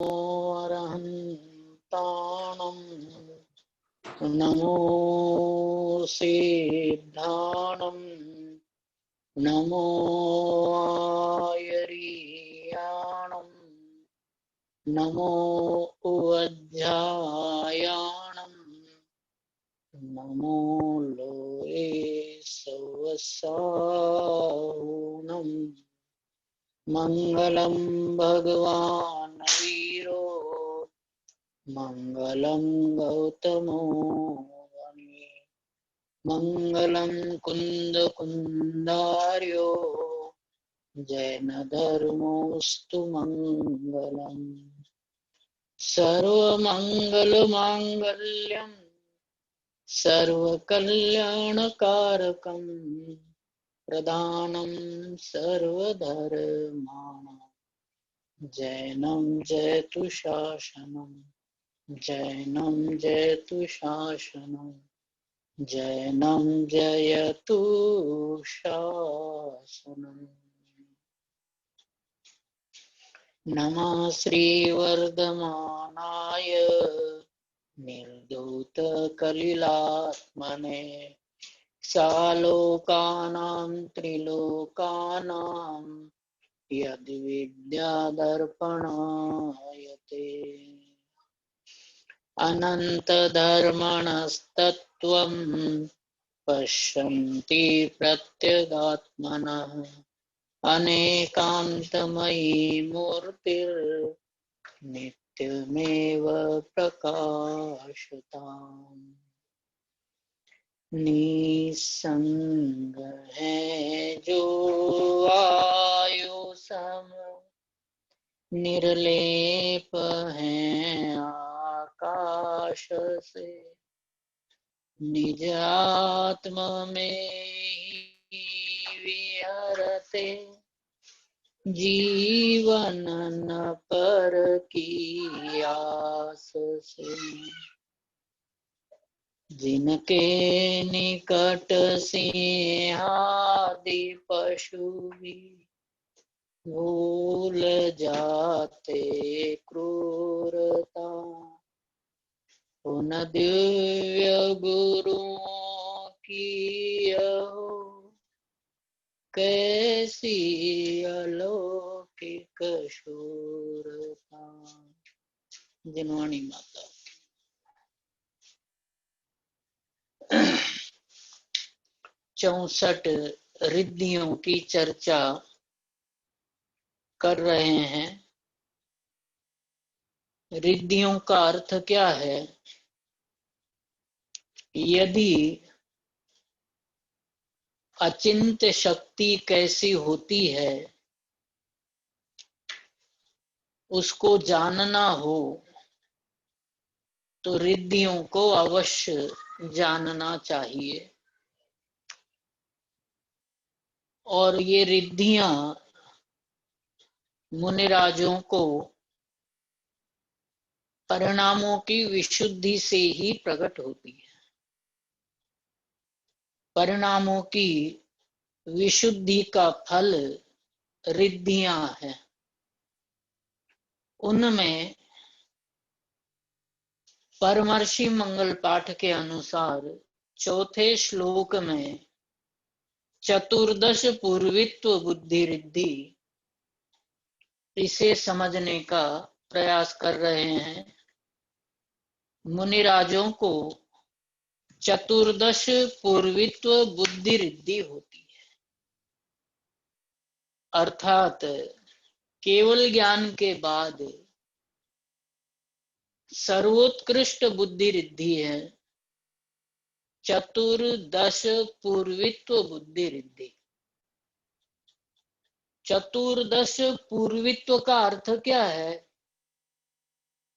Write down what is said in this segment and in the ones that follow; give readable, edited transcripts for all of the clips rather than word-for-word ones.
अरहन्ताणं नमो सिद्धाणं नमो आयर्याणं नमो उवध्यायाणं नमो लोये सवसाहुणम् मंगलम भगवान वीरो मंगलम गौतमो मुनि मंगलम कुंद कुंदार्यो जैन धर्मोस्तु मंगलम सर्वमंगल मांगल्यम सर्वकल्याणकारकम प्रदानं सर्वधर्माणां जैनं जयतु शासनं जैनं जयतु शासनं जैनं जयतु शासनम्। नमः श्रीवर्धमानाय निर्धूतकलिलात्मने सालोकानां त्रिलोकानां यद्विद्यादर्पणायते अनन्तधर्मणस्तत्त्वं पश्यन्ति प्रत्यगात्मनः अनेकान्तमयी मूर्तिर्नित्यमेव प्रकाशताम् निसंग है जो वायु सम निर्लेप है आकाश से निज आत्मा में ही विहरते जीवन न पर की आस से जिनके निकट सिंहादि पशु भी भूल जाते क्रूरता उन दिव्य गुरुओं की अहो कैसी अलौकिक शूरता। जिनवाणी माता 64 रिद्धियों की चर्चा कर रहे हैं। रिद्धियों का अर्थ क्या है? यदि अचिंत्य शक्ति कैसी होती है उसको जानना हो तो रिद्धियों को अवश्य जानना चाहिए। और ये रिद्धियां मुनिराजों को परिणामों की विशुद्धि से ही प्रकट होती है। परिणामों की विशुद्धि का फल रिद्धियां हैं। उनमें परमर्षि मंगल पाठ के अनुसार चौथे श्लोक में चतुर्दश पूर्वित्व बुद्धि रिद्धि, इसे समझने का प्रयास कर रहे हैं। मुनिराजों को चतुर्दश पूर्वित्व बुद्धि रिद्धि होती है, अर्थात केवल ज्ञान के बाद सर्वोत्कृष्ट बुद्धि रिद्धि है चतुर्दश पूर्वित्व बुद्धि रिद्धि। चतुर्दश पूर्वित्व का अर्थ क्या है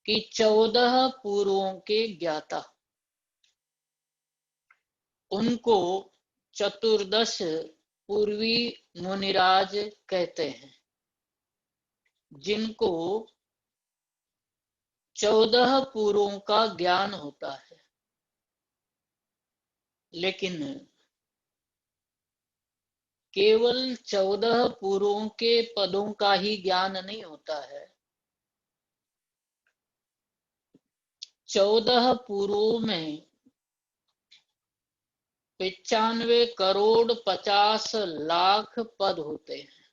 कि 14 पूर्वों के ज्ञाता, उनको चतुर्दश पूर्वी मुनिराज कहते हैं, जिनको 14 पूर्वों का ज्ञान होता है। लेकिन केवल 14 पूर्वों के पदों का ही ज्ञान नहीं होता है, 14 पूर्वों में 95 करोड़ 50 लाख पद होते हैं,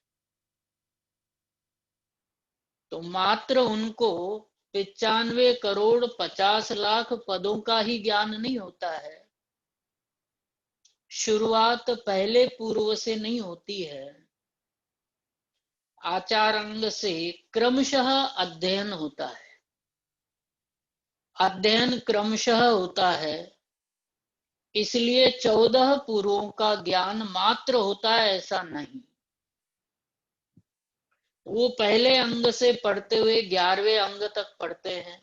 तो मात्र उनको 95 करोड़ 50 लाख पदों का ही ज्ञान नहीं होता है। शुरुआत पहले पूर्व से नहीं होती है। आचारांग से क्रमशः अध्ययन होता है। अध्ययन क्रमशः होता है, इसलिए 14 पूर्वों का ज्ञान मात्र होता है ऐसा नहीं। वो पहले अंग से पढ़ते हुए 11वें अंग तक पढ़ते हैं।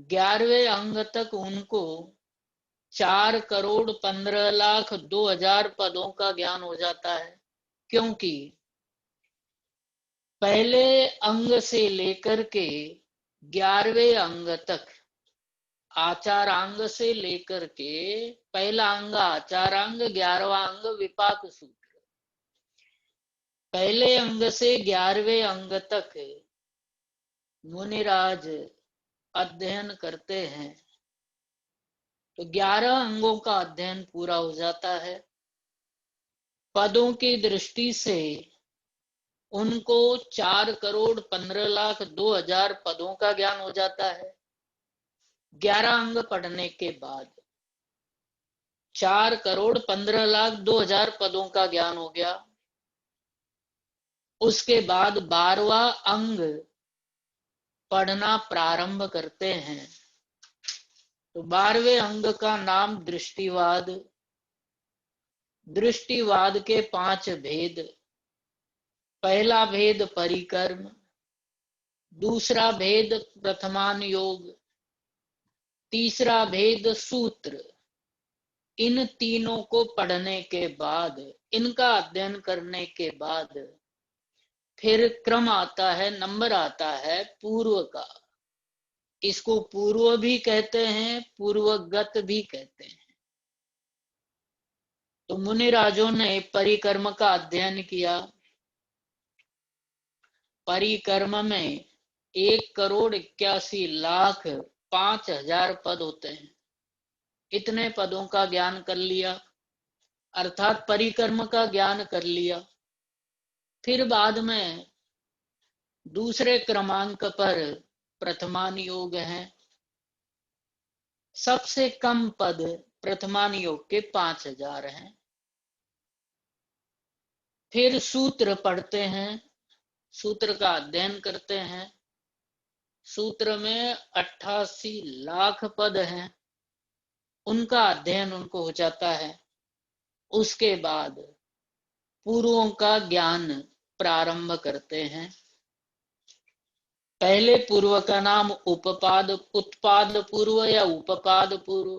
11वें अंग तक उनको 4 करोड़ 15 लाख 2000 पदों का ज्ञान हो जाता है, क्योंकि पहले अंग से लेकर के 11वें अंग तक, आचारांग से लेकर के पहला अंग आचारांग, 11वां अंग विपाक सूत्र। पहले अंग से 11वें अंग तक मुनिराज अध्ययन करते हैं, तो 11 अंगों का अध्ययन पूरा हो जाता है। पदों की दृष्टि से उनको 4 करोड़ 15 लाख 2000 पदों का ज्ञान हो जाता है। 11 अंग पढ़ने के बाद 4 करोड़ 15 लाख 2000 पदों का ज्ञान हो गया। उसके बाद 12वां अंग पढ़ना प्रारंभ करते हैं, तो 12वें अंग का नाम दृष्टिवाद। दृष्टिवाद के 5 भेद। पहला भेद परिकर्म, दूसरा भेद प्रथमान योग, तीसरा भेद सूत्र। इन तीनों को पढ़ने के बाद, इनका अध्ययन करने के बाद फिर क्रम आता है, नंबर आता है पूर्व का। इसको पूर्व भी कहते हैं, पूर्वगत भी कहते हैं। तो मुनिराजों ने परिकर्म का अध्ययन किया। परिकर्म में 1 करोड़ 81 लाख 5000 पद होते हैं। इतने पदों का ज्ञान कर लिया, अर्थात परिकर्म का ज्ञान कर लिया। फिर बाद में दूसरे क्रमांक पर प्रथमान योग है। सबसे कम पद प्रथमान योग के 5000 हैं। फिर सूत्र पढ़ते हैं, सूत्र का अध्ययन करते हैं। सूत्र में 88 लाख पद हैं, उनका अध्ययन उनको हो जाता है। उसके बाद पूर्वों का ज्ञान प्रारंभ करते हैं। पहले पूर्व का नाम उपपाद, उत्पाद पूर्व या उपपाद पूर्व।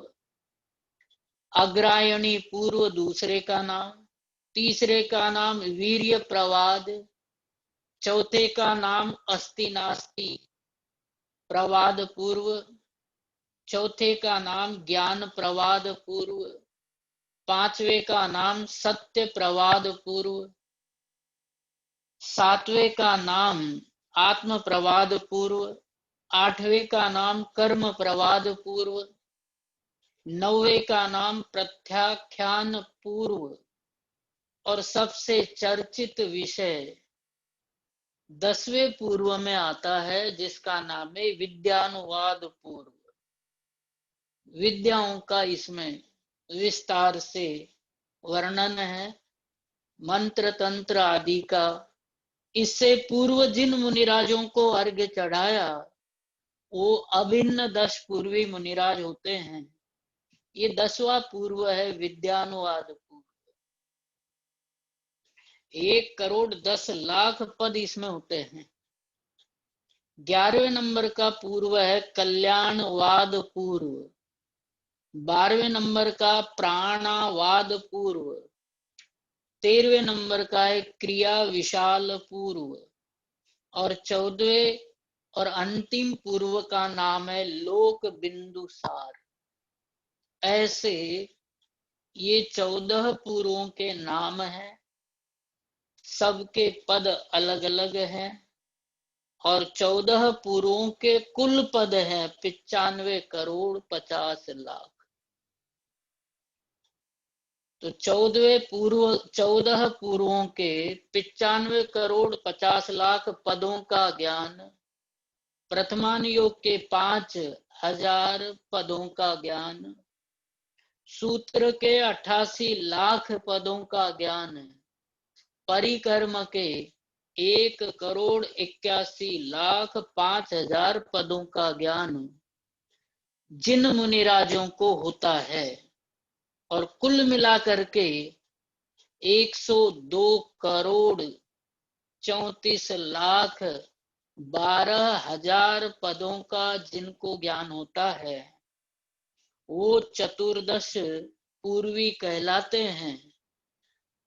अग्रायणी पूर्व दूसरे का नाम। तीसरे का नाम वीर्य प्रवाद। चौथे का नाम अस्ति नास्ति प्रवाद पूर्व। चौथे का नाम ज्ञान प्रवाद पूर्व। पांचवे का नाम सत्य प्रवाद पूर्व। सातवें का नाम आत्म प्रवाद पूर्व। आठवें का नाम कर्म प्रवाद पूर्व। नौवे का नाम प्रत्याख्यान पूर्व। और सबसे चर्चित विषय 10वें पूर्व में आता है, जिसका नाम है विद्यानुवाद पूर्व। विद्याओं का इसमें विस्तार से वर्णन है, मंत्र तंत्र आदि का। इससे पूर्व जिन मुनिराजों को अर्घ्य चढ़ाया वो अभिन्न 10 पूर्वी मुनिराज होते हैं। ये 10वां पूर्व है विद्यानुवाद पूर्व। 1 करोड़ 10 लाख पद इसमें होते हैं। 11वें नंबर का पूर्व है कल्याणवाद पूर्व। 12वें नंबर का प्राणावाद पूर्व। 13वें नंबर का है क्रिया विशाल पूर्व। और 14वें और अंतिम पूर्व का नाम है लोक बिंदुसार। ऐसे ये 14 पूर्वों के नाम हैं। सबके पद अलग अलग हैं और 14 पूर्वों के कुल पद हैं 95 करोड़ 50 लाख। तो 14 पूर्वों के 95 करोड़ 50 लाख पदों का ज्ञान, प्रथमान योग के 5000 पदों का ज्ञान, सूत्र के 88 लाख पदों का ज्ञान, परिकर्म के 1 करोड़ 81 लाख 5000 पदों का ज्ञान जिन मुनिराजों को होता है, और कुल मिलाकर के 102 करोड़ 34 लाख 12,000 पदों का जिनको ज्ञान होता है, वो चतुर्दश पूर्वी कहलाते हैं।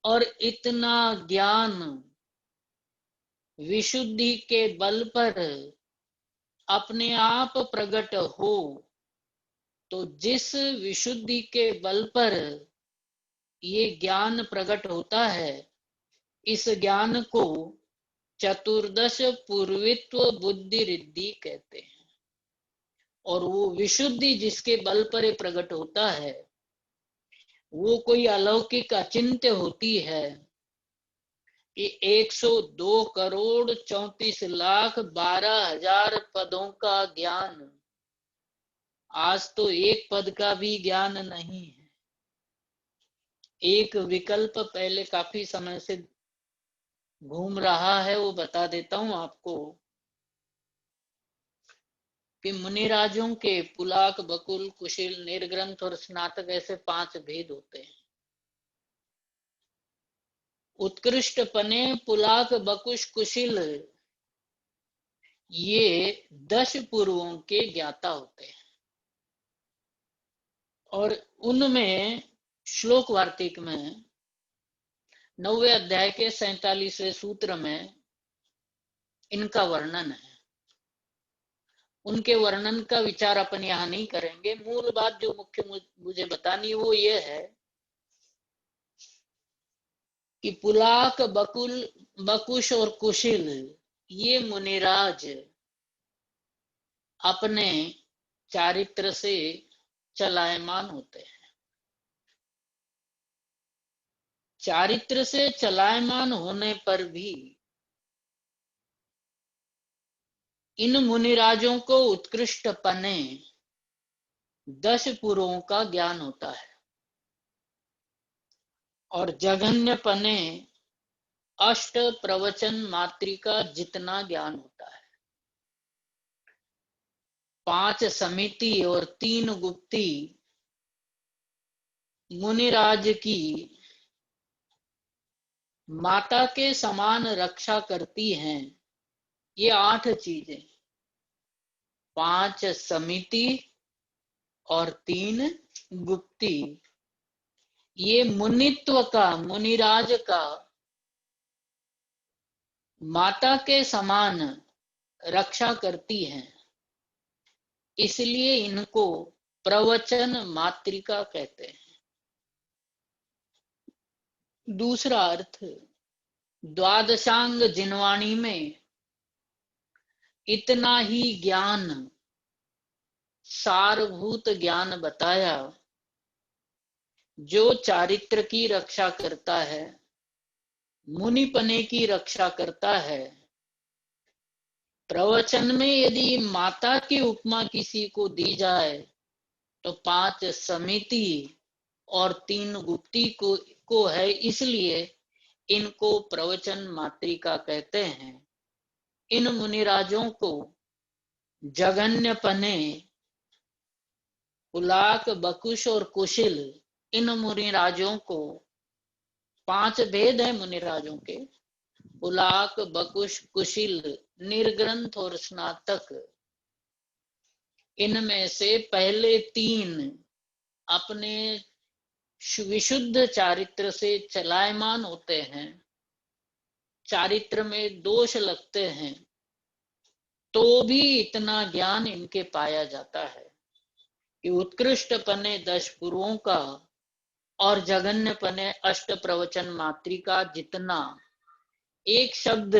और इतना ज्ञान विशुद्धि के बल पर अपने आप प्रकट हो, तो जिस विशुद्धि के बल पर ये ज्ञान प्रकट होता है, इस ज्ञान को चतुर्दश पूर्वित्व बुद्धि रिद्धि कहते हैं। और वो विशुद्धि जिसके बल पर ये प्रकट होता है, वो कोई अलौकिक अचिंत्य होती है कि 102 करोड़ 34 लाख 12,000 पदों का ज्ञान आज तो एक पद का भी ज्ञान नहीं है। एक विकल्प पहले काफी समय से घूम रहा है, वो बता देता हूं आपको कि मुनिराजों के पुलाक, बकुल, कुशिल, निर्ग्रंथ और स्नातक ऐसे 5 भेद होते हैं। उत्कृष्ट पने, पुलाक, बकुश, कुशिल ये 10 पूर्वों के ज्ञाता होते हैं। और उनमें श्लोक वार्तिक में 9वें अध्याय के 47वें सूत्र में इनका वर्णन है। उनके वर्णन का विचार अपन यहां नहीं करेंगे। मूल बात जो मुख्य मुझे बतानी वो ये है कि पुलाक, बकुल, बकुश और कुशिल ये मुनिराज अपने चारित्र से चलायमान होते हैं। चारित्र से चलायमान होने पर भी इन मुनिराजों को उत्कृष्ट पने 10 पुरों का ज्ञान होता है, और जघन्य पने 8 प्रवचन मात्रिका जितना ज्ञान होता है। 5 समिति और 3 गुप्ती मुनिराज की माता के समान रक्षा करती हैं। ये 8 चीजें, 5 समिति और 3 गुप्ती, ये मुनित्व का, मुनिराज का माता के समान रक्षा करती हैं, इसलिए इनको प्रवचन मात्रिका कहते हैं। दूसरा अर्थ, द्वादशांग जिनवाणी में इतना ही ज्ञान, सारभूत ज्ञान बताया जो चारित्र की रक्षा करता है, मुनिपने की रक्षा करता है। प्रवचन में यदि माता की उपमा किसी को दी जाए तो 5 समिति और 3 गुप्ती को है, इसलिए इनको प्रवचन मात्रिका कहते हैं। इन मुनिराजों को जघन्य पने, पुलाक, बकुश और कुशिल, इन मुनिराजों को 5 भेद है मुनिराजों के, पुलाक, बकुश, कुशिल, निर्ग्रंथ और स्नातक। इनमें से पहले 3 अपने विशुद्ध चारित्र से चलायमान होते हैं। चारित्र में दोष लगते हैं तो भी इतना ज्ञान इनके पाया जाता है कि उत्कृष्ट पने 10 पूर्वों का और जघन्य पने 8 प्रवचन मात्रिका जितना। एक शब्द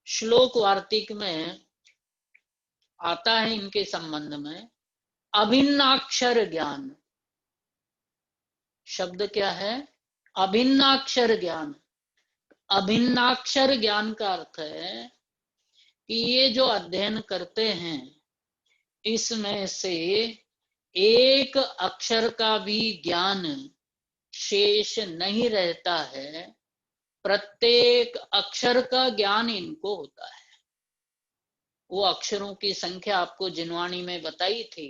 श्लोक वार्तिक में आता है इनके संबंध में अभिन्नाक्षर ज्ञान। शब्द क्या है? अभिन्नाक्षर ज्ञान। अभिन्नाक्षर ज्ञान का अर्थ है कि ये जो अध्ययन करते हैं इसमें से एक अक्षर का भी ज्ञान शेष नहीं रहता है, प्रत्येक अक्षर का ज्ञान इनको होता है। वो अक्षरों की संख्या आपको जिनवाणी में बताई थी,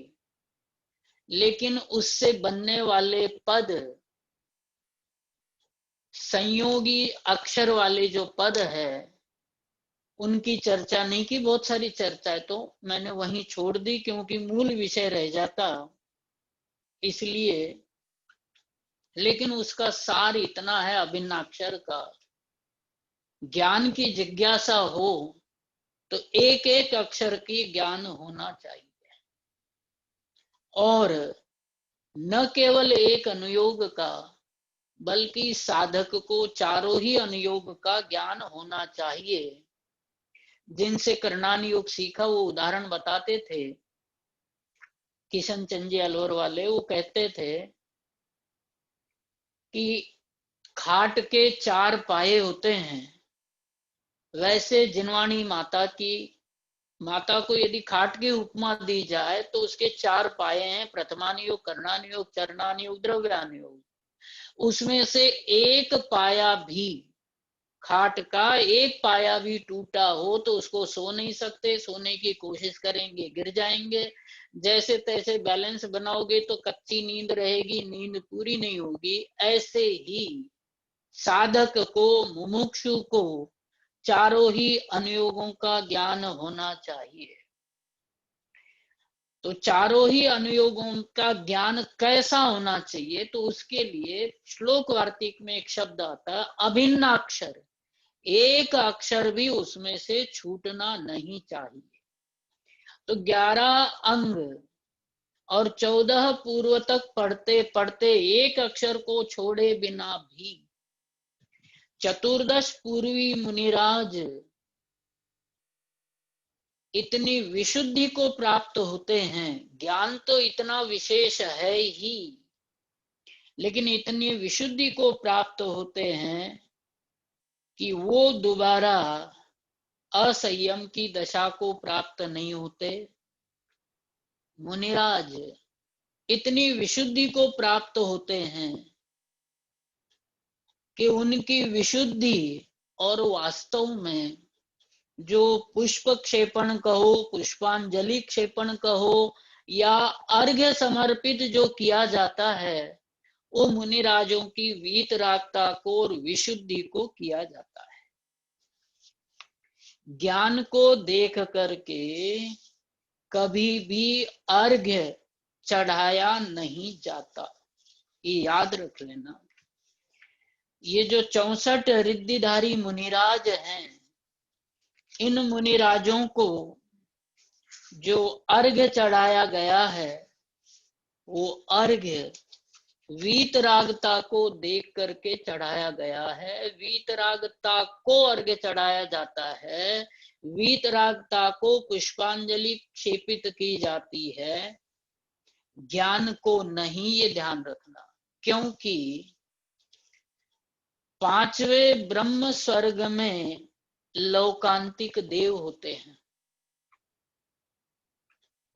लेकिन उससे बनने वाले पद, संयोगी अक्षर वाले जो पद है उनकी चर्चा नहीं की। बहुत सारी चर्चा है तो मैंने वहीं छोड़ दी क्योंकि मूल विषय रह जाता इसलिए। लेकिन उसका सार इतना है अभिन्नाक्षर का, ज्ञान की जिज्ञासा हो तो एक एक अक्षर की ज्ञान होना चाहिए, और न केवल एक अनुयोग का बल्कि साधक को चारों ही अनुयोग का ज्ञान होना चाहिए। जिनसे करणान योग सीखा वो उदाहरण बताते थे, किशन चंद जी अलवर वाले, वो कहते थे कि खाट के 4 पाए होते हैं, वैसे जिनवाणी माता को यदि खाट की उपमा दी जाए तो उसके 4 पाए हैं, प्रथमान योग, करणान योग, चरणान योग, द्रव्यान योग। उसमें से एक पाया भी, खाट का एक पाया भी टूटा हो तो उसको सो नहीं सकते, सोने की कोशिश करेंगे गिर जाएंगे, जैसे तैसे बैलेंस बनाओगे तो कच्ची नींद रहेगी, नींद पूरी नहीं होगी। ऐसे ही साधक को, मुमुक्षु को चारों ही अनुयोगों का ज्ञान होना चाहिए। तो चारों ही अनुयोगों का ज्ञान कैसा होना चाहिए? तो उसके लिए श्लोक वार्तिक में एक शब्द आता है अभिन्नाक्षर। एक अक्षर भी उसमें से छूटना नहीं चाहिए। तो 11 अंग और 14 पूर्व तक पढ़ते पढ़ते एक अक्षर को छोड़े बिना भी चतुर्दश पूर्वी मुनिराज इतनी विशुद्धि को प्राप्त होते हैं। ज्ञान तो इतना विशेष है ही, लेकिन इतनी विशुद्धि को प्राप्त होते हैं कि वो दोबारा असंयम की दशा को प्राप्त नहीं होते। मुनिराज इतनी विशुद्धि को प्राप्त होते हैं कि उनकी विशुद्धि और वास्तव में जो पुष्प क्षेपण कहो, पुष्पांजलि क्षेपण कहो, या अर्घ्य समर्पित जो किया जाता है वो मुनिराजों की वीतरागता को और विशुद्धि को किया जाता है। ज्ञान को देख करके कभी भी अर्घ्य चढ़ाया नहीं जाता, ये याद रख लेना। ये जो 64 रिद्धिधारी मुनिराज हैं, इन मुनिराजों को जो अर्घ्य चढ़ाया गया है वो अर्घ्य वीतरागता को देख करके चढ़ाया गया है। वीतरागता को अर्घ्य चढ़ाया जाता है, वीतरागता को पुष्पांजलि क्षेपित की जाती है, ज्ञान को नहीं, ये ध्यान रखना। क्योंकि 5वें ब्रह्म स्वर्ग में लौकांतिक देव होते हैं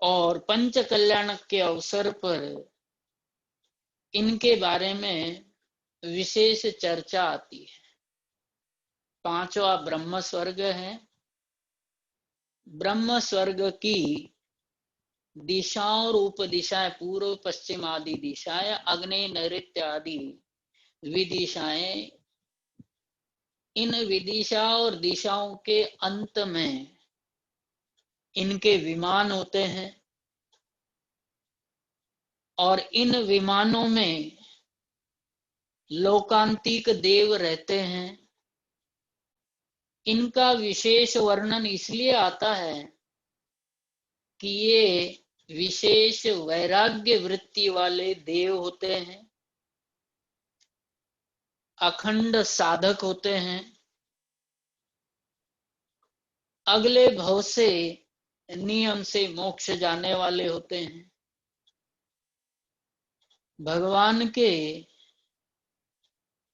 और पंच कल्याण के अवसर पर इनके बारे में विशेष चर्चा आती है। 5वां ब्रह्म स्वर्ग है। ब्रह्म स्वर्ग की दिशाओं और उपदिशाएं, पूर्व पश्चिम आदि दिशाएं, अग्नि नैऋत्य आदि विदिशाएं, इन विदिशा और दिशाओं के अंत में इनके विमान होते हैं और इन विमानों में लौकांतिक देव रहते हैं। इनका विशेष वर्णन इसलिए आता है कि ये विशेष वैराग्य वृत्ति वाले देव होते हैं, अखंड साधक होते हैं, अगले भव से नियम से मोक्ष जाने वाले होते हैं। भगवान के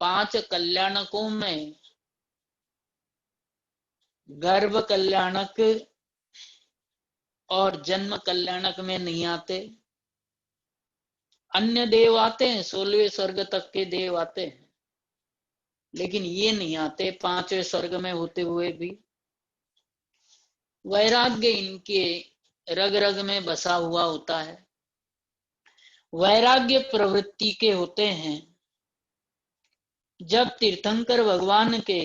5 कल्याणकों में गर्भ कल्याणक और जन्म कल्याणक में नहीं आते। अन्य देव आते हैं, 16वें स्वर्ग तक के देव आते हैं, लेकिन ये नहीं आते 5वें स्वर्ग में होते हुए भी। वैराग्य इनके रग रग में बसा हुआ होता है। वैराग्य प्रवृत्ति के होते हैं। जब तीर्थंकर भगवान के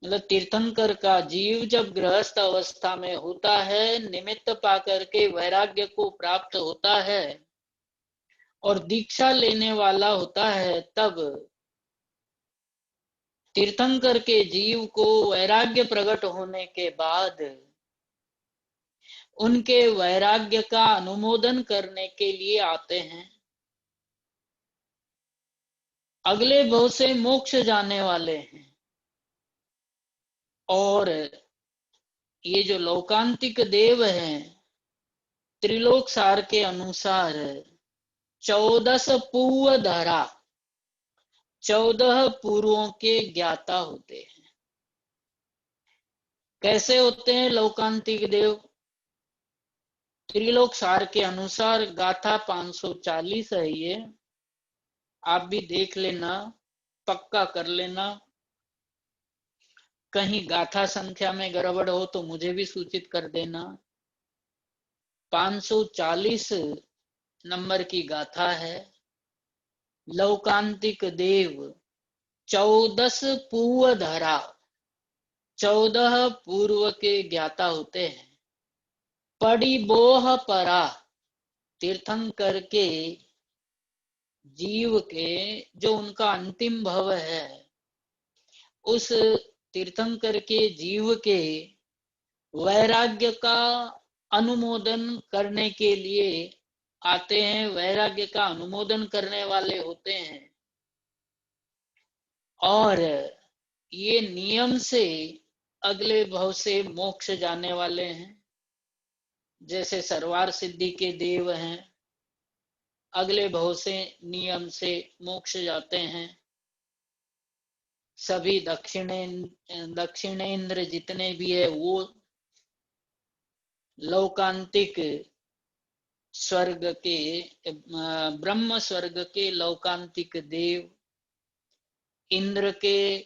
मतलब तीर्थंकर का जीव जब गृहस्थ अवस्था में होता है, निमित्त पाकर के वैराग्य को प्राप्त होता है और दीक्षा लेने वाला होता है, तब तीर्थंकर के जीव को वैराग्य प्रकट होने के बाद उनके वैराग्य का अनुमोदन करने के लिए आते हैं। अगले भव से मोक्ष जाने वाले हैं। और ये जो लोकांतिक देव हैं, त्रिलोक सार के अनुसार 14 पूर्व धरा, 14 पूर्वों के ज्ञाता होते हैं। कैसे होते हैं लोकांतिक देव? त्रिलोक सार के अनुसार गाथा 540 है, ये आप भी देख लेना, पक्का कर लेना। कहीं गाथा संख्या में गड़बड़ हो तो मुझे भी सूचित कर देना। 540 नंबर की गाथा है। लौकांतिक देव 14 पूर्व धरा, 14 पूर्व के ज्ञाता होते हैं। पड़ी बोह परा, तीर्थंकर के जीव के जो उनका अंतिम भव है, उस तीर्थंकर के जीव के वैराग्य का अनुमोदन करने के लिए आते हैं। वैराग्य का अनुमोदन करने वाले होते हैं और ये नियम से अगले भव से मोक्ष जाने वाले हैं। जैसे सर्वार सिद्धि के देव हैं, अगले भव से नियम से मोक्ष जाते हैं। सभी दक्षिणेंद्र जितने भी है वो लौकांतिक स्वर्ग के, ब्रह्म स्वर्ग के लौकांतिक देव। इंद्र के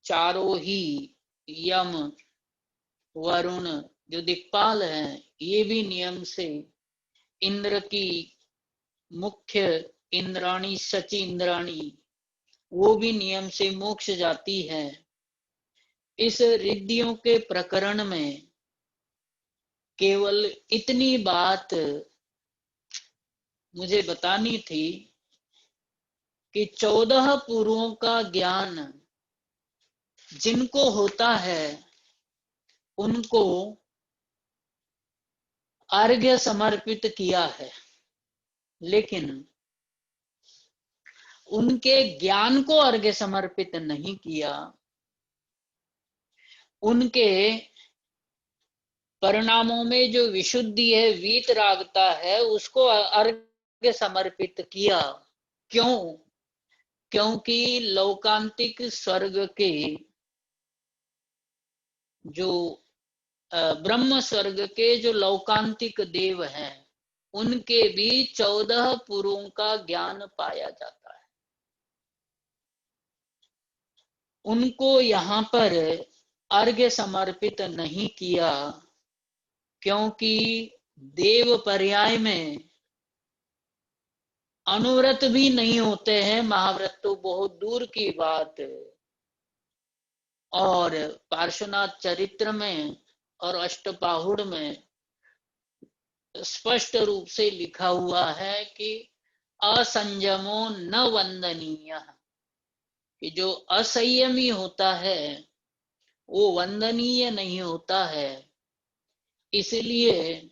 चारों ही यम वरुण जो दिक्पाल हैं, ये भी नियम से इंद्र की मुख्य इंद्राणी सची इंद्राणी, वो भी नियम से मोक्ष जाती है। इस रिद्धियों के प्रकरण में केवल इतनी बात मुझे बतानी थी कि 14 पूर्वों का ज्ञान जिनको होता है उनको अर्घ्य समर्पित किया है, लेकिन उनके ज्ञान को अर्घ्य समर्पित नहीं किया। उनके परिणामों में जो विशुद्धि है, वीतरागता है, उसको अर्घ्य समर्पित किया। क्यों? क्योंकि लौकांतिक स्वर्ग के जो ब्रह्म स्वर्ग के जो लौकांतिक देव हैं, उनके भी 14 पुरों का ज्ञान पाया जाता है। उनको यहाँ पर अर्घ्य समर्पित नहीं किया, क्योंकि देव पर्याय में अनुव्रत भी नहीं होते हैं, महाव्रत तो बहुत दूर की बात। और पार्श्वनाथ चरित्र में और अष्टपाहुड़ में स्पष्ट रूप से लिखा हुआ है कि असंयमो न वंदनीय, कि जो असंयमी होता है वो वंदनीय नहीं होता है। इसलिए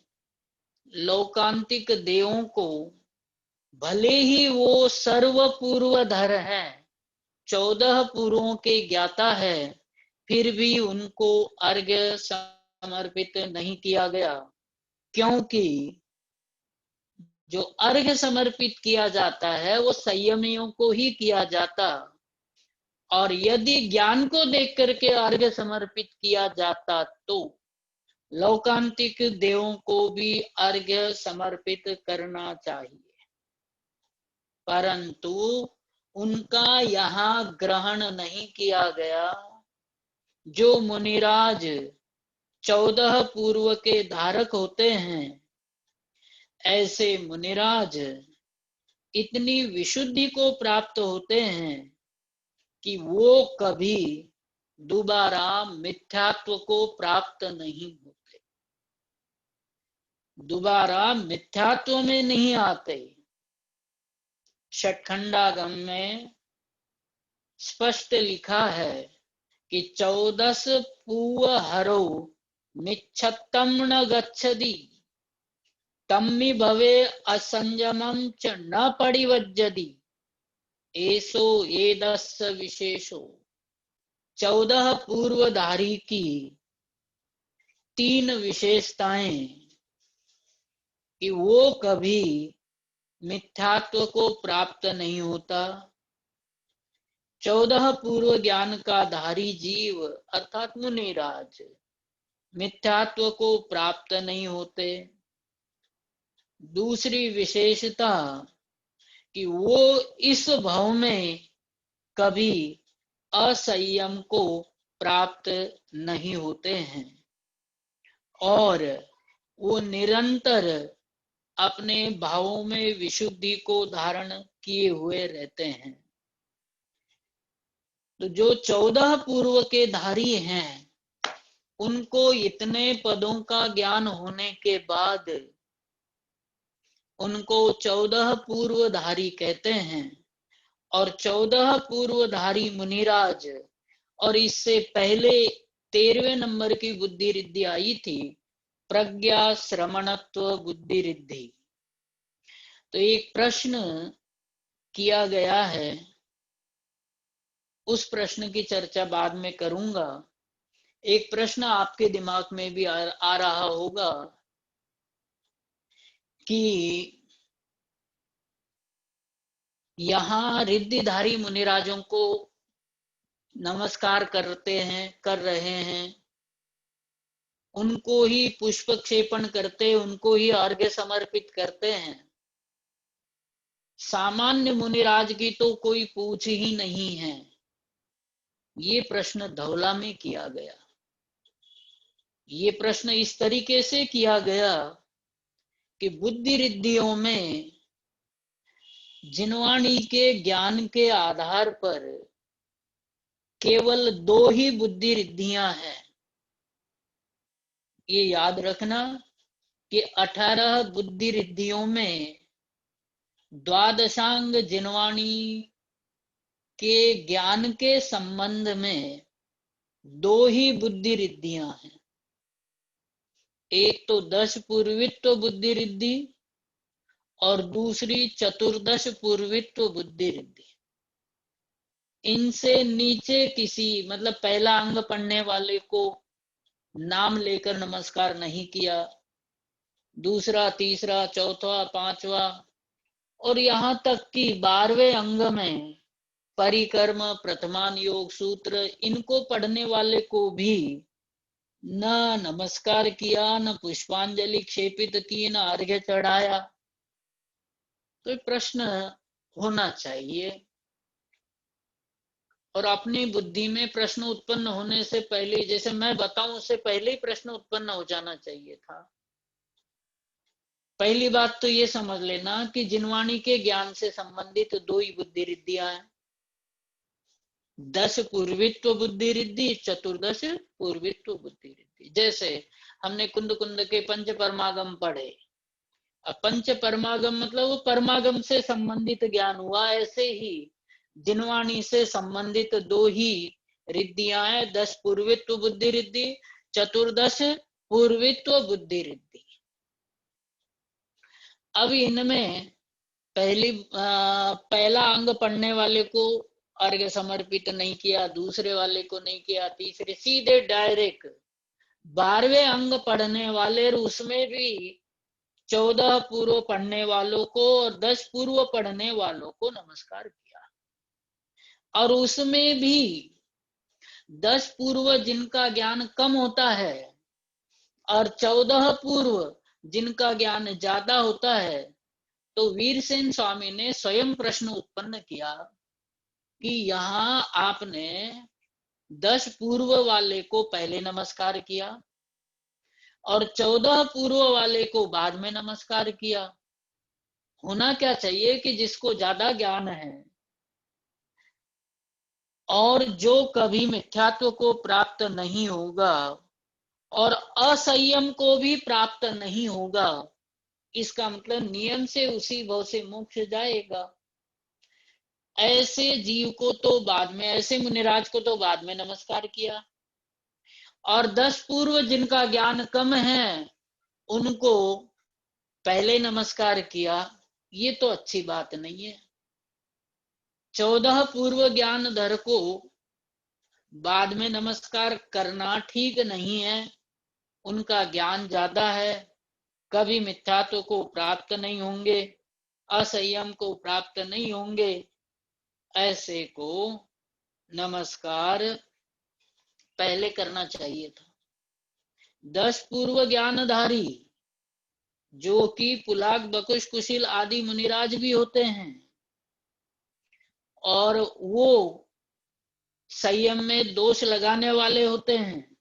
लौकांतिक देवों को भले ही वो सर्व पूर्वधर हैं, 14 पूर्वों के ज्ञाता है, फिर भी उनको अर्घ्य समर्पित नहीं किया गया, क्योंकि जो अर्घ्य समर्पित किया जाता है वो संयमियों को ही किया जाता, और यदि ज्ञान को देख करके अर्घ्य समर्पित किया जाता तो लौकांतिक देवों को भी अर्घ्य समर्पित करना चाहिए, परंतु उनका यहाँ ग्रहण नहीं किया गया। जो मुनिराज 14 पूर्व के धारक होते हैं, ऐसे मुनिराज इतनी विशुद्धि को प्राप्त होते हैं कि वो कभी दोबारा मिथ्यात्व को प्राप्त नहीं होते, दोबारा मिथ्यात्व में नहीं आते। षटखंडागम में स्पष्ट लिखा है कि 14 पूव हरो मिच्छत्तम न गच्छति तम्मि भवे असंयमं च न परिवज्जति एसो एदस्य विशेषो। 14 पूर्वधारी की 3 विशेषताएं कि वो कभी मिथ्यात्व को प्राप्त नहीं होता। 14 पूर्व ज्ञान का धारी जीव अर्थात मुनिराज मिथ्यात्व को प्राप्त नहीं होते। दूसरी विशेषता कि वो इस भाव में कभी असंयम को प्राप्त नहीं होते हैं, और वो निरंतर अपने भावों में विशुद्धि को धारण किए हुए रहते हैं। तो जो 14 पूर्व के धारी हैं, उनको इतने पदों का ज्ञान होने के बाद उनको 14 पूर्वधारी कहते हैं। और 14 पूर्वधारी मुनिराज, और इससे पहले 13वें नंबर की बुद्धि रिद्धि आई थी, प्रज्ञा श्रमणत्व बुद्धि रिद्धि। तो एक प्रश्न किया गया है, उस प्रश्न की चर्चा बाद में करूंगा। एक प्रश्न आपके दिमाग में भी आ रहा होगा कि यहाँ रिद्धिधारी मुनिराजों को नमस्कार कर रहे हैं, उनको ही पुष्प क्षेपण करते, उनको ही अर्घ्य समर्पित करते हैं, सामान्य मुनिराज की तो कोई पूछ ही नहीं है। ये प्रश्न धौला में किया गया। ये प्रश्न इस तरीके से किया गया कि बुद्धि रिद्धियों में जिनवाणी के ज्ञान के आधार पर केवल 2 ही बुद्धि रिद्धियां हैं। ये याद रखना कि 18 बुद्धि रिद्धियों में द्वादशांग जिनवाणी के ज्ञान के संबंध में 2 ही बुद्धि रिद्धियां हैं। एक तो 10 पूर्वित्व बुद्धि रिद्धि और दूसरी 14 पूर्वित्व बुद्धि रिद्धि। इनसे नीचे किसी मतलब पहला अंग पढ़ने वाले को नाम लेकर नमस्कार नहीं किया, दूसरा, तीसरा, चौथा, पांचवा, और यहां तक कि 12वें अंग में परिकर्म, प्रथमान योग सूत्र, इनको पढ़ने वाले को भी न नमस्कार किया, न पुष्पांजलि क्षेपित की, न अर्घ्य चढ़ाया। तो प्रश्न होना चाहिए, और अपनी बुद्धि में प्रश्न उत्पन्न होने से पहले, जैसे मैं बताऊं उससे पहले ही प्रश्न उत्पन्न हो जाना चाहिए था। पहली बात तो ये समझ लेना कि जिनवाणी के ज्ञान से संबंधित 2 ही बुद्धि रिद्धियां हैं, 10 पूर्वित्व बुद्धि रिद्धि, 14 पूर्वित्व बुद्धि रिद्धि। जैसे हमने कुंद कुंद के पंच परमागम पढ़े, अब पंच परमागम मतलब वो परमागम से संबंधित ज्ञान हुआ, ऐसे ही जिनवाणी से संबंधित 2 ही रिद्धियां हैं, 10 पूर्वित्व बुद्धि रिद्धि, 14 पूर्वित्व बुद्धि रिद्धि। अब इनमें पहला अंग पढ़ने वाले को अर्घ्य समर्पित नहीं किया, दूसरे वाले को नहीं किया, तीसरे सीधे डायरेक्ट 12वें अंग पढ़ने वाले, उसमें भी 14 पूर्व पढ़ने वालों को और 10 पूर्व पढ़ने वालों को नमस्कार किया। और उसमें भी 10 पूर्व जिनका ज्ञान कम होता है और 14 पूर्व जिनका ज्ञान ज्यादा होता है, तो वीरसेन स्वामी ने स्वयं प्रश्न उत्पन्न किया कि यहाँ आपने 10 पूर्व वाले को पहले नमस्कार किया और 14 पूर्व वाले को बाद में नमस्कार किया। होना क्या चाहिए कि जिसको ज्यादा ज्ञान है और जो कभी मिथ्यात्व को प्राप्त नहीं होगा और असंयम को भी प्राप्त नहीं होगा, इसका मतलब नियम से उसी भव से मोक्ष जाएगा। ऐसे जीव को तो बाद में, ऐसे मुनिराज को तो बाद में नमस्कार किया, और 10 पूर्व जिनका ज्ञान कम है उनको पहले नमस्कार किया। ये तो अच्छी बात नहीं है। 14 पूर्व ज्ञान धर को बाद में नमस्कार करना ठीक नहीं है। उनका ज्ञान ज्यादा है, कभी मिथ्यात्व को प्राप्त नहीं होंगे, असंयम को प्राप्त नहीं होंगे, ऐसे को नमस्कार पहले करना चाहिए था। 10 पूर्व ज्ञानधारी जो कि पुलाक, बकुश, कुशिल आदि मुनिराज भी होते हैं और वो संयम में दोष लगाने वाले होते हैं,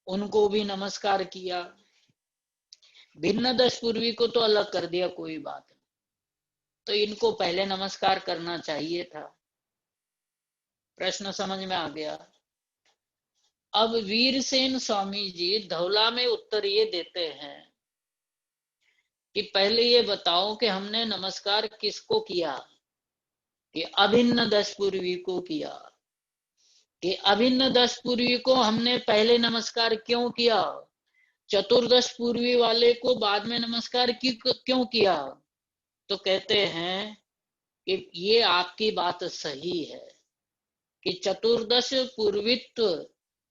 उनको भी नमस्कार किया। भिन्न 10 पूर्वी को तो अलग कर दिया, कोई बात नहीं, तो इनको पहले नमस्कार करना चाहिए था। प्रश्न समझ में आ गया। अब वीरसेन स्वामी जी धौला में उत्तर ये देते हैं कि पहले ये बताओ कि हमने नमस्कार किसको किया, कि अभिन्न 10 पूर्वी को किया। कि अभिन्न 10 पूर्वी को हमने पहले नमस्कार क्यों किया, चतुर्दश पूर्वी वाले को बाद में नमस्कार क्यों किया? तो कहते हैं कि ये आपकी बात सही है कि चतुर्दश पूर्वित्व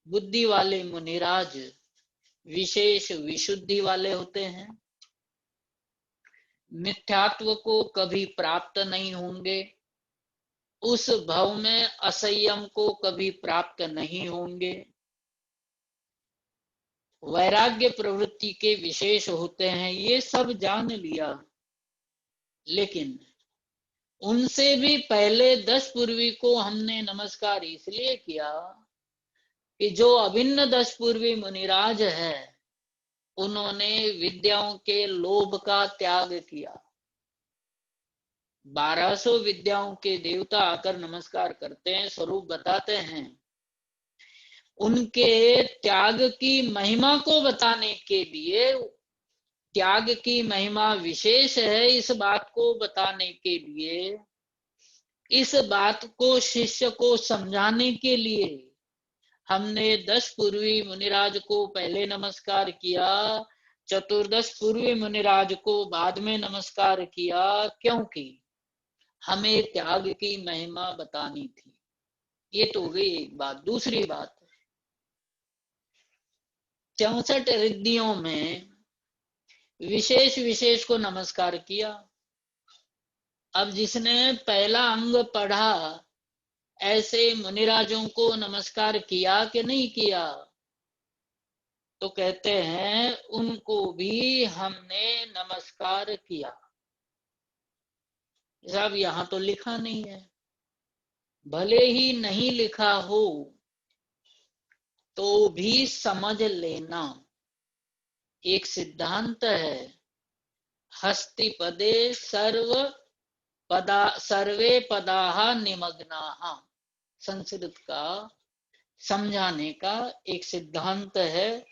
बुद्धि वाले मुनिराज विशेष विशुद्धि वाले होते हैं, मिथ्यात्व को कभी प्राप्त नहीं होंगे, उस भव में असंयम को कभी प्राप्त नहीं होंगे, वैराग्य प्रवृत्ति के विशेष होते हैं, ये सब जान लिया। लेकिन उनसे भी पहले 10 पूर्वी को हमने नमस्कार इसलिए किया कि जो अभिन्न 10 पूर्वी मुनिराज है उन्होंने विद्याओं के लोभ का त्याग किया। 1200 विद्याओं के देवता आकर नमस्कार करते हैं, स्वरूप बताते हैं। उनके त्याग की महिमा को बताने के लिए, त्याग की महिमा विशेष है इस बात को बताने के लिए, इस बात को शिष्य को समझाने के लिए हमने 10 पूर्वी मुनिराज को पहले नमस्कार किया, चतुर्दश पूर्वी मुनिराज को बाद में नमस्कार किया, क्योंकि हमें त्याग की महिमा बतानी थी। ये तो हो गई एक बात। दूसरी बात, 64 रिद्धियों में विशेष विशेष को नमस्कार किया। अब जिसने पहला अंग पढ़ा ऐसे मुनिराजों को नमस्कार किया कि नहीं किया? तो कहते हैं उनको भी हमने नमस्कार किया। साहब यहां तो लिखा नहीं है। भले ही नहीं लिखा हो तो भी समझ लेना, एक सिद्धांत है, हस्तिपदे सर्वे पदाः निमग्नाः, संस्कृत का समझाने का एक सिद्धांत है।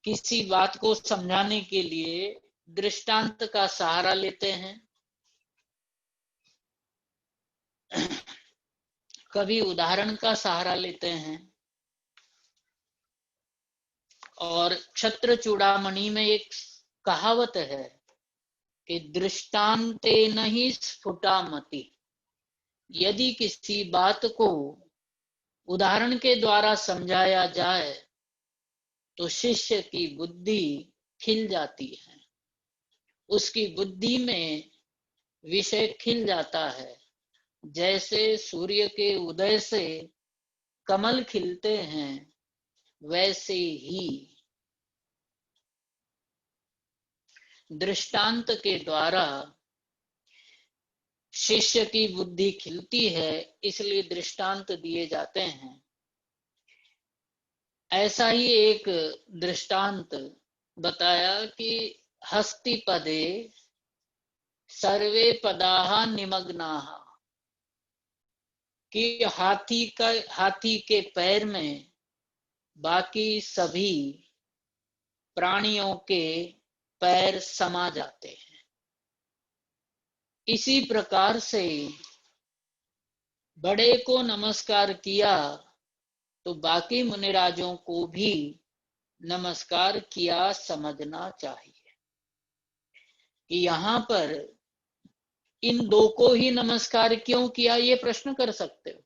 किसी बात को समझाने के लिए दृष्टांत का सहारा लेते हैं, कभी उदाहरण का सहारा लेते हैं। और क्षत्र चूड़ामणि में एक कहावत है कि दृष्टांते नहीं स्फुटा मति, यदि किसी बात को उदाहरण के द्वारा समझाया जाए तो शिष्य की बुद्धि खिल जाती है, उसकी बुद्धि में विषय खिल जाता है। जैसे सूर्य के उदय से कमल खिलते हैं, वैसे ही दृष्टांत के द्वारा शिष्य की बुद्धि खिलती है, इसलिए दृष्टांत दिए जाते हैं। ऐसा ही एक दृष्टांत बताया कि हस्तिपदे सर्वे पदाः निमग्नाः, कि हाथी के पैर में बाकी सभी प्राणियों के पैर समा जाते हैं। इसी प्रकार से बड़े को नमस्कार किया तो बाकी मुनिराजों को भी नमस्कार किया समझना चाहिए। कि यहाँ पर इन दो को ही नमस्कार क्यों किया, ये प्रश्न कर सकते हो।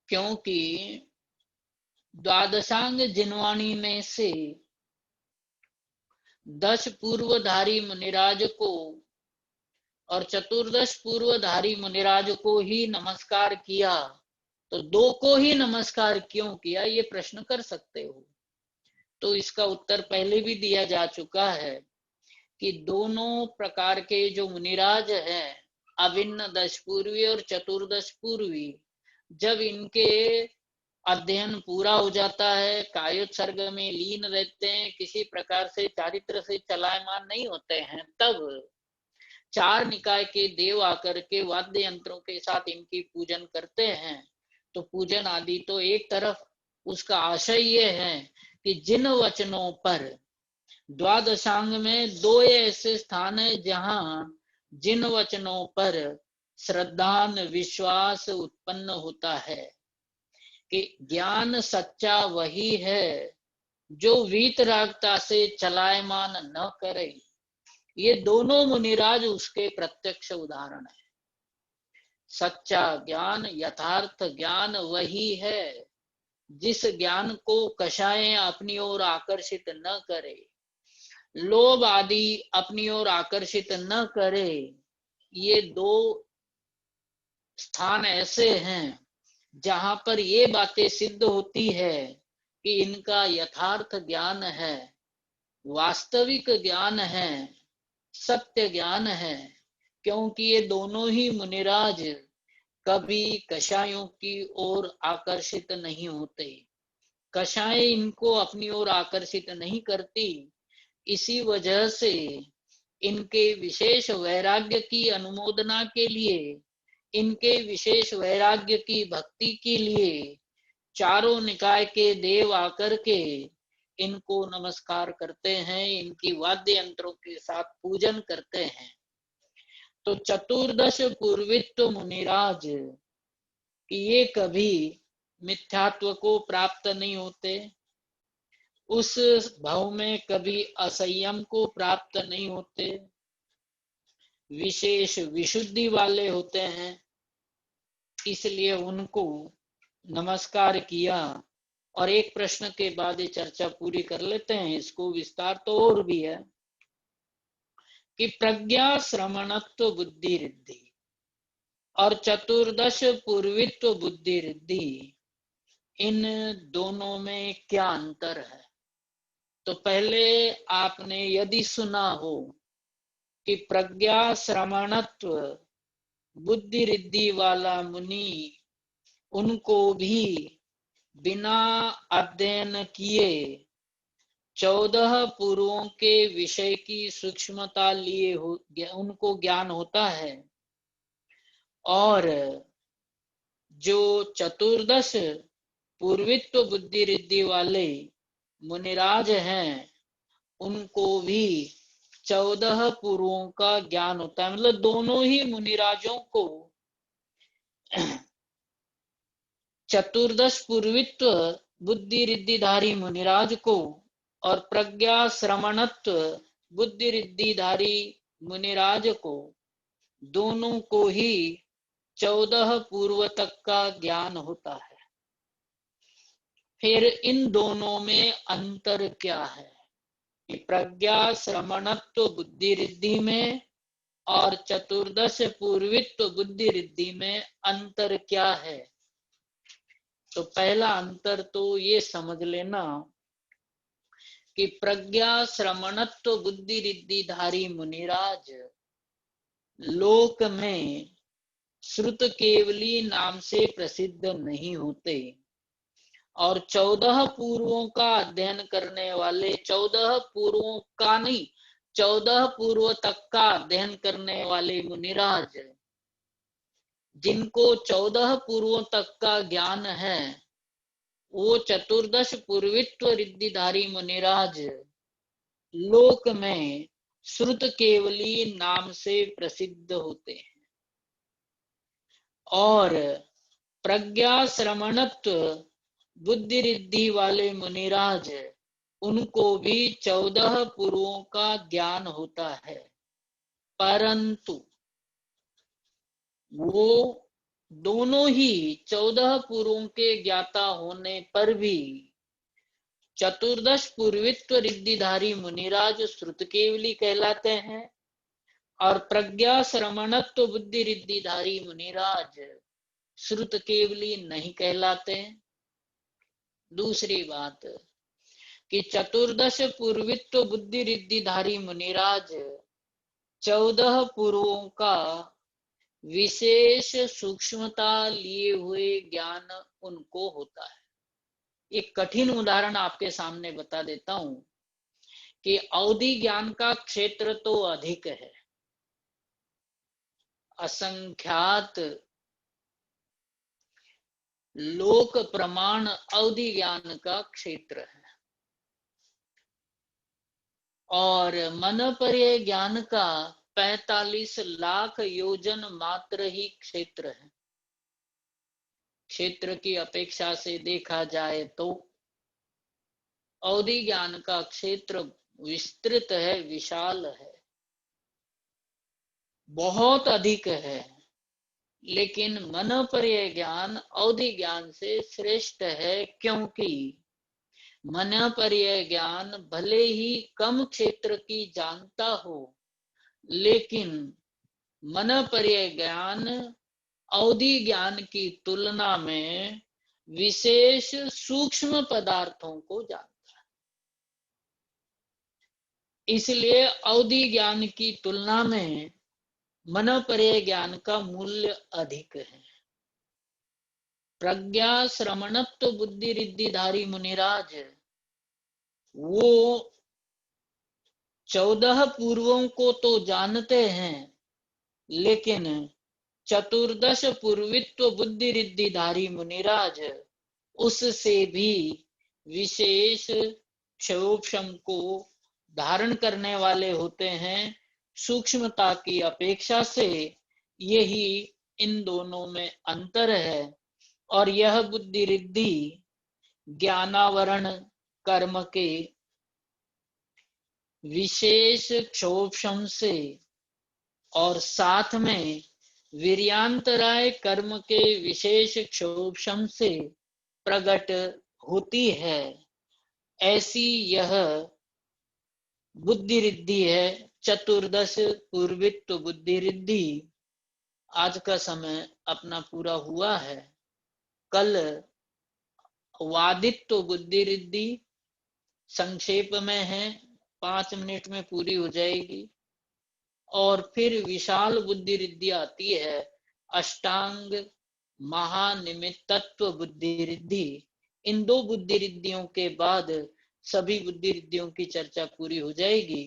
क्योंकि द्वादशांग जिनवाणी में से 10 पूर्वधारी मुनिराज को और चतुर्दश पूर्वधारी मुनिराज को ही नमस्कार किया, तो दो को ही नमस्कार क्यों किया, ये प्रश्न कर सकते हो। तो इसका उत्तर पहले भी दिया जा चुका है कि दोनों प्रकार के जो मुनिराज हैं, अभिन्न 10 पूर्वी और चतुर्दश पूर्वी, जब इनके अध्ययन पूरा हो जाता है, कायोत्सर्ग में लीन रहते हैं, किसी प्रकार से चारित्र से चलायमान नहीं होते हैं, तब 4 निकाय के देव आकर के वाद्य यंत्रों के साथ इनकी पूजन करते हैं। तो पूजन आदि तो एक तरफ, उसका आशय ये है कि जिन वचनों पर द्वादशांग में 2 ऐसे स्थान है जहां जिन वचनों पर श्रद्धान विश्वास उत्पन्न होता है कि ज्ञान सच्चा वही है जो वीतरागता से चलायमान न करे, ये दोनों मुनिराज उसके प्रत्यक्ष उदाहरण है। सच्चा ज्ञान, यथार्थ ज्ञान वही है जिस ज्ञान को कषायें अपनी ओर आकर्षित न करे, लोभ आदि अपनी ओर आकर्षित न करे। ये दो स्थान ऐसे हैं जहां पर ये बातें सिद्ध होती है कि इनका यथार्थ ज्ञान है, वास्तविक ज्ञान है, सत्य ज्ञान है। क्योंकि ये दोनों ही मुनिराज कभी कषायों की ओर आकर्षित नहीं होते, कषाय इनको अपनी ओर आकर्षित नहीं करती। इसी वजह से इनके विशेष वैराग्य की अनुमोदना के लिए, इनके विशेष वैराग्य की भक्ति के लिए चारों निकाय के देव आकर के इनको नमस्कार करते हैं, इनकी वाद्य यंत्रों के साथ पूजन करते हैं। तो चतुर्दश पूर्वित्व मुनिराज कि ये कभी मिथ्यात्व को प्राप्त नहीं होते, उस भाव में कभी असंयम को प्राप्त नहीं होते, विशेष विशुद्धि वाले होते हैं, इसलिए उनको नमस्कार किया। और एक प्रश्न के बाद ये चर्चा पूरी कर लेते हैं, इसको विस्तार तो और भी है कि प्रज्ञा श्रमणत्व बुद्धि रिद्धि और चतुर्दश पूर्वित्व बुद्धि रिद्धि, इन दोनों में क्या अंतर है। तो पहले आपने यदि सुना हो कि प्रज्ञा श्रमणत्व बुद्धि रिद्धि वाला मुनि, उनको भी बिना अध्ययन किए 14 पूर्वों के विषय की सूक्ष्मता लिए उनको ज्ञान होता है, और जो चतुर्दश पूर्वित्व बुद्धि रिद्धि वाले मुनिराज हैं, उनको भी 14 पूर्वों का ज्ञान होता है। मतलब दोनों ही मुनिराजों को चतुर्दश पूर्वित्व बुद्धि रिद्धिधारी मुनिराज को और प्रज्ञा श्रमणत्व बुद्धि रिद्धिधारी मुनिराज को, दोनों को ही 14 पूर्व तक का ज्ञान होता है। फिर इन दोनों में अंतर क्या है कि प्रज्ञा श्रवणत्व बुद्धि रिद्धि में और चतुर्दश पूर्वित्व बुद्धि रिद्धि में अंतर क्या है। तो पहला अंतर तो ये समझ लेना कि प्रज्ञा श्रवणत्व बुद्धि रिद्धिधारी मुनिराज लोक में श्रुत केवली नाम से प्रसिद्ध नहीं होते और 14 पूर्वों का अध्ययन करने वाले, 14 पूर्वों का नहीं, 14 पूर्व तक का अध्ययन करने वाले मुनिराज, जिनको 14 पूर्वों तक का ज्ञान है, वो चतुर्दश पूर्वित्व रिद्धिधारी मुनिराज लोक में श्रुत केवली नाम से प्रसिद्ध होते हैं और प्रज्ञा श्रवणत्व बुद्धि रिद्धि वाले मुनिराज, उनको भी 14 पूर्वों का ज्ञान होता है, परंतु वो दोनों ही 14 पूर्वों के ज्ञाता होने पर भी चतुर्दश पूर्वित्व रिद्धिधारी मुनिराज श्रुत केवली कहलाते हैं और प्रज्ञा श्रवणत्व बुद्धि रिद्धिधारी मुनिराज श्रुत केवली नहीं कहलाते। दूसरी बात कि चतुर्दश पूर्वित्व बुद्धि रिद्धिधारी मुनिराज 14 पूर्वों का विशेष सूक्ष्मता लिए हुए ज्ञान उनको होता है। एक कठिन उदाहरण आपके सामने बता देता हूं कि अवधि ज्ञान का क्षेत्र तो अधिक है, असंख्यात लोक प्रमाण अवधि ज्ञान का क्षेत्र है और मन पर्याय ज्ञान का 45 लाख योजन मात्र ही क्षेत्र है। क्षेत्र की अपेक्षा से देखा जाए तो अवधि ज्ञान का क्षेत्र विस्तृत है, विशाल है, बहुत अधिक है, लेकिन मन पर्याय ज्ञान अवधि ज्ञान से श्रेष्ठ है, क्योंकि मन पर्याय ज्ञान भले ही कम क्षेत्र की जानता हो, लेकिन मन पर्याय ज्ञान अवधि ज्ञान की तुलना में विशेष सूक्ष्म पदार्थों को जानता है। इसलिए अवधि ज्ञान की तुलना में मन पर्याय ज्ञान का मूल्य अधिक है। प्रज्ञा श्रवणत्व बुद्धि रिद्धिधारी मुनिराज वो 14 पूर्वों को तो जानते हैं, लेकिन चतुर्दश पूर्वित्व बुद्धि रिद्धिधारी मुनिराज उससे भी विशेष क्षोभम को धारण करने वाले होते हैं। सूक्ष्मता की अपेक्षा से यही इन दोनों में अंतर है और यह बुद्धि रिद्धि ज्ञानावरण कर्म के विशेष क्षोभम से और साथ में वीर्यांतराय कर्म के विशेष क्षोभम से प्रकट होती है। ऐसी यह बुद्धि रिद्धि है, चतुर्दश पूर्वित्व बुद्धि रिद्धि। आज का समय अपना पूरा हुआ है। कल वादित्व बुद्धि रिद्धि संक्षेप में है, 5 मिनट में पूरी हो जाएगी और फिर विशाल बुद्धि रिद्धि आती है, अष्टांग महानिमित्तत्व बुद्धि रिद्धि। इन 2 बुद्धि रिद्धियों के बाद सभी बुद्धि रिद्धियों की चर्चा पूरी हो जाएगी।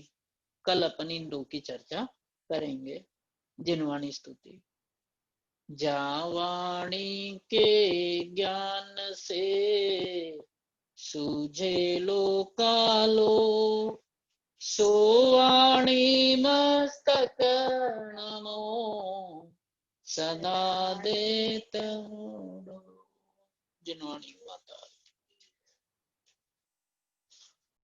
कल अपन इन 2 की चर्चा करेंगे। जिनवाणी स्तुति। जावाणी के ज्ञान से सूझे लोकालो, सोवाणी मस्तक नमो सदा देत। जिनवाणी माता।